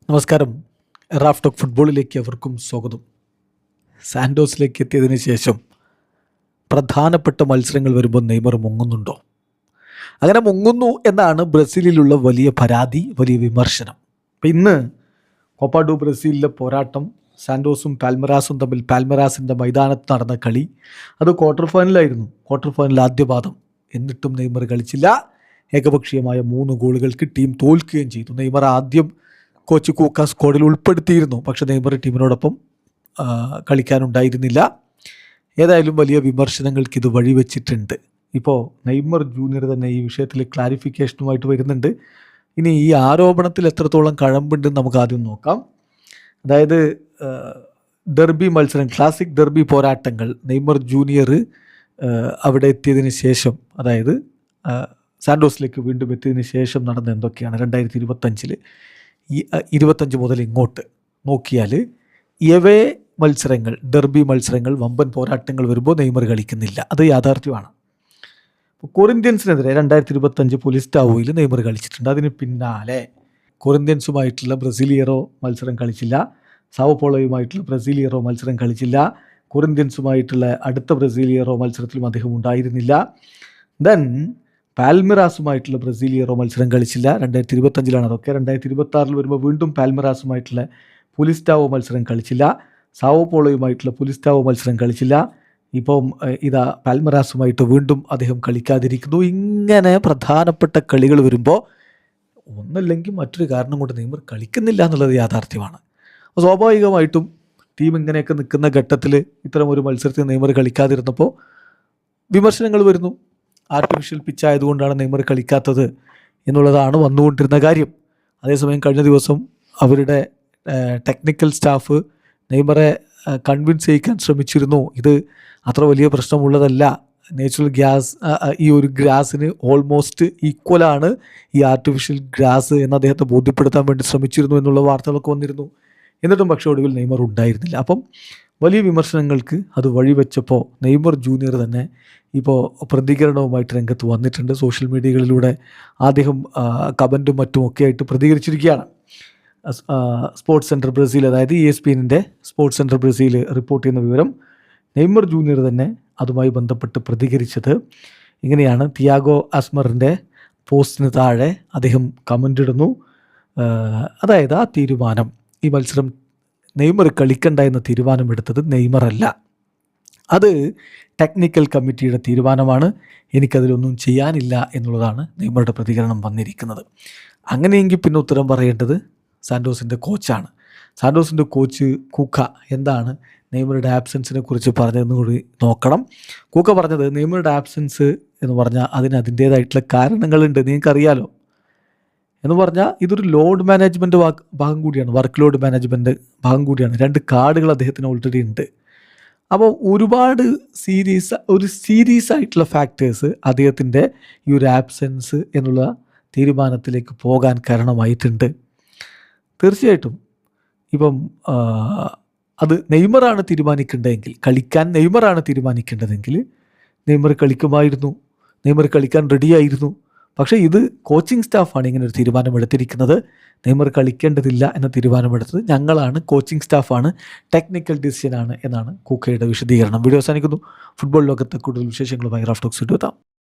നമസ്കാരം. Raf talk ഫുട്ബോളിലേക്ക് അവർക്കും സ്വാഗതം. സാൻഡോസിലേക്ക് എത്തിയതിന് ശേഷം പ്രധാനപ്പെട്ട മത്സരങ്ങൾ വരുമ്പോൾ നെയ്മർ മുങ്ങുന്നുണ്ടോ? അങ്ങനെ മുങ്ങുന്നു എന്നാണ് ബ്രസീലിലുള്ള വലിയ പരാതി, വലിയ വിമർശനം. അപ്പം ഇന്ന് കോപ്പ ഡു ബ്രസീലിലെ പോരാട്ടം സാൻഡോസും പാൽമറാസും തമ്മിൽ പാൽമറാസിൻ്റെ മൈതാനത്ത് നടന്ന കളി, അത് ക്വാർട്ടർ ഫൈനലായിരുന്നു. ക്വാർട്ടർ ഫൈനൽ ആദ്യ പാദം. എന്നിട്ടും നെയ്മർ കളിച്ചില്ല. ഏകപക്ഷീയമായ 3 ഗോളുകൾക്ക് ടീം തോൽക്കുകയും ചെയ്തു. നെയ്മർ ആദ്യം കോച്ച് കൂക്ക സ്ക്വാഡിൽ ഉൾപ്പെടുത്തിയിരുന്നു, പക്ഷേ നെയ്മർ ടീമിനോടൊപ്പം കളിക്കാനുണ്ടായിരുന്നില്ല. ഏതായാലും വലിയ വിമർശനങ്ങൾക്ക് ഇത് വഴിവെച്ചിട്ടുണ്ട്. ഇപ്പോൾ നെയ്മർ ജൂനിയർ തന്നെ ഈ വിഷയത്തിൽ ക്ലാരിഫിക്കേഷനുമായിട്ട് വരുന്നുണ്ട്. ഇനി ഈ ആരോപണത്തിൽ എത്രത്തോളം കഴമ്പുണ്ടെന്ന് നമുക്ക് ആദ്യം നോക്കാം. അതായത് ഡെർബി മത്സരം, ക്ലാസിക് ഡെർബി പോരാട്ടങ്ങൾ നെയ്മർ ജൂനിയർ അവിടെ എത്തിയതിന് ശേഷം, അതായത് സാൻഡോസിലേക്ക് വീണ്ടും എത്തിയതിന് ശേഷം നടന്ന എന്തൊക്കെയാണ് 2025 25 മുതൽ ഇങ്ങോട്ട് നോക്കിയാൽ എവേ മത്സരങ്ങൾ, ഡെർബി മത്സരങ്ങൾ, വമ്പൻ പോരാട്ടങ്ങൾ വരുമ്പോൾ നെയ്മർ കളിക്കുന്നില്ല. അത് യാഥാർത്ഥ്യമാണ്. കൊറിന്ത്യൻസിനെതിരെ 2025 പൊലിസ്റ്റാവോയിൽ നെയ്മർ കളിച്ചിട്ടുണ്ട്. അതിന് പിന്നാലെ കൊറിന്ത്യൻസുമായിട്ടുള്ള ബ്രസീലിയറോ മത്സരം കളിച്ചില്ല. സാവോപോളോയുമായിട്ടുള്ള ബ്രസീലിയറോ മത്സരം കളിച്ചില്ല. കൊറിന്ത്യൻസുമായിട്ടുള്ള അടുത്ത ബ്രസീലിയറോ മത്സരത്തിലും അദ്ദേഹം ഉണ്ടായിരുന്നില്ല. ദെൻ പാൽമിറാസുമായിട്ടുള്ള ബ്രസീലിയറോ മത്സരം കളിച്ചില്ല. 2025 അതൊക്കെ. 2026 വരുമ്പോൾ വീണ്ടും പാൽമിറാസുമായിട്ടുള്ള പുലിസ്റ്റാവോ മത്സരം കളിച്ചില്ല. സാവോപോളോയുമായിട്ടുള്ള പുലിസ്റ്റാവോ മത്സരം കളിച്ചില്ല. ഇപ്പം ഇതാ പാൽമിറാസുമായിട്ട് വീണ്ടും അദ്ദേഹം കളിക്കാതിരിക്കുന്നു. ഇങ്ങനെ പ്രധാനപ്പെട്ട കളികൾ വരുമ്പോൾ ഒന്നല്ലെങ്കിൽ മറ്റൊരു കാരണം കൊണ്ട് നെയ്മർ കളിക്കുന്നില്ല എന്നുള്ളത് യാഥാർത്ഥ്യമാണ്. സ്വാഭാവികമായിട്ടും ടീം ഇങ്ങനെയൊക്കെ നിൽക്കുന്ന ഘട്ടത്തിൽ ഇത്തരം ഒരു മത്സരത്തിൽ നെയ്മർ കളിക്കാതിരുന്നപ്പോൾ വിമർശനങ്ങൾ വരുന്നു. ആർട്ടിഫിഷ്യൽ പിച്ചായതുകൊണ്ടാണ് നെയ്മർ കളിക്കാത്തത് എന്നുള്ളതാണ് വന്നുകൊണ്ടിരുന്ന കാര്യം. അതേസമയം കഴിഞ്ഞ ദിവസം അവരുടെ ടെക്നിക്കൽ സ്റ്റാഫ് നെയ്മറെ കൺവിൻസ് ചെയ്യിക്കാൻ ശ്രമിച്ചിരുന്നു. ഇത് അത്ര വലിയ പ്രശ്നമുള്ളതല്ല, നാച്ചുറൽ ഗ്രാസ്, ഈ ഒരു ഗ്രാസിന് ഓൾമോസ്റ്റ് ഈക്വലാണ് ഈ ആർട്ടിഫിഷ്യൽ ഗ്രാസ് എന്ന് അദ്ദേഹത്തെ ബോധ്യപ്പെടുത്താൻ വേണ്ടി ശ്രമിച്ചിരുന്നു എന്നുള്ള വാർത്തകളൊക്കെ വന്നിരുന്നു. എന്നിട്ടും പക്ഷേ ഒടുവിൽ നെയ്മർ ഉണ്ടായിരുന്നില്ല. അപ്പം വലിയ വിമർശനങ്ങൾക്ക് അത് വഴിവെച്ചപ്പോൾ നെയ്മർ ജൂനിയർ തന്നെ ഇപ്പോൾ പ്രതികരണവുമായിട്ട് രംഗത്ത് വന്നിട്ടുണ്ട്. സോഷ്യൽ മീഡിയകളിലൂടെ അദ്ദേഹം കമൻറ്റും മറ്റുമൊക്കെ ആയിട്ട് പ്രതികരിച്ചിരിക്കുകയാണ്. സ്പോർട്സ് സെൻറ്റർ ബ്രസീൽ, അതായത് ESPNൻ്റെ സ്പോർട്സ് സെൻറ്റർ ബ്രസീൽ റിപ്പോർട്ട് ചെയ്യുന്ന വിവരം, നെയ്മർ ജൂനിയർ തന്നെ അതുമായി ബന്ധപ്പെട്ട് പ്രതികരിച്ചത് ഇങ്ങനെയാണ്. തിയാഗോ അസ്മറിൻ്റെ പോസ്റ്റിന് താഴെ അദ്ദേഹം കമൻ്റ് ഇടുന്നു. അതായത് ആ തീരുമാനം, ഈ മത്സരം നെയ്മർ കളിക്കണ്ട എന്ന തീരുമാനമെടുത്തത് നെയ്മറല്ല, അത് ടെക്നിക്കൽ കമ്മിറ്റിയുടെ തീരുമാനമാണ്, എനിക്കതിലൊന്നും ചെയ്യാനില്ല എന്നുള്ളതാണ് നെയ്മറുടെ പ്രതികരണം വന്നിരിക്കുന്നത്. അങ്ങനെയെങ്കിൽ പിന്നെ ഉത്തരം പറയേണ്ടത് സാൻഡോസിൻ്റെ കോച്ചാണ്. സാൻഡോസിൻ്റെ കോച്ച് കൂക്ക എന്താണ് നെയ്മറുടെ ആബ്സെൻസിനെ കുറിച്ച് പറഞ്ഞതെന്ന് കൂടി നോക്കണം. കൂക്ക പറഞ്ഞത് നെയ്മറുടെ ആബ്സെൻസ് എന്ന് പറഞ്ഞാൽ അതിന് അതിൻ്റേതായിട്ടുള്ള കാരണങ്ങളുണ്ട്, നിങ്ങൾക്കറിയാലോ എന്ന് പറഞ്ഞാൽ ഇതൊരു ലോഡ് മാനേജ്മെൻറ്റ് ഭാഗം കൂടിയാണ്, വർക്ക് ലോഡ് മാനേജ്മെൻറ്റ് ഭാഗം കൂടിയാണ്. 2 കാർഡുകൾ അദ്ദേഹത്തിന് ഓൾറെഡി ഉണ്ട്. അപ്പോൾ ഒരുപാട് സീരീസ് ആയിട്ടുള്ള ഫാക്ടേഴ്സ് അദ്ദേഹത്തിൻ്റെ ഈ ഒരു ആബ്സെൻസ് എന്നുള്ള തീരുമാനത്തിലേക്ക് പോകാൻ കാരണമായിട്ടുണ്ട്. തീർച്ചയായിട്ടും ഇപ്പം അത് നെയ്മറാണ് തീരുമാനിക്കേണ്ടതെങ്കിൽ, കളിക്കാൻ നെയ്മറാണ് തീരുമാനിക്കേണ്ടതെങ്കിൽ നെയ്മർ കളിക്കുമായിരുന്നു, നെയ്മർ കളിക്കാൻ റെഡിയായിരുന്നു. പക്ഷേ ഇത് കോച്ചിങ് സ്റ്റാഫാണ് ഇങ്ങനെ ഒരു തീരുമാനമെടുത്തിരിക്കുന്നത്. നെയ്മർ കളിക്കേണ്ടതില്ല എന്ന തീരുമാനമെടുത്തത് ഞങ്ങളാണ്, കോച്ചിങ് സ്റ്റാഫാണ്, ടെക്നിക്കൽ ഡിസിഷനാണ് എന്നാണ് കൂക്കയുടെ വിശദീകരണം. വീഡിയോ അവസാനിക്കുന്നു. ഫുട്ബോൾ ലോകത്തെ കൂടുതൽ വിശേഷങ്ങളുമായി റാഫ് ടോക്സ് എത്താം.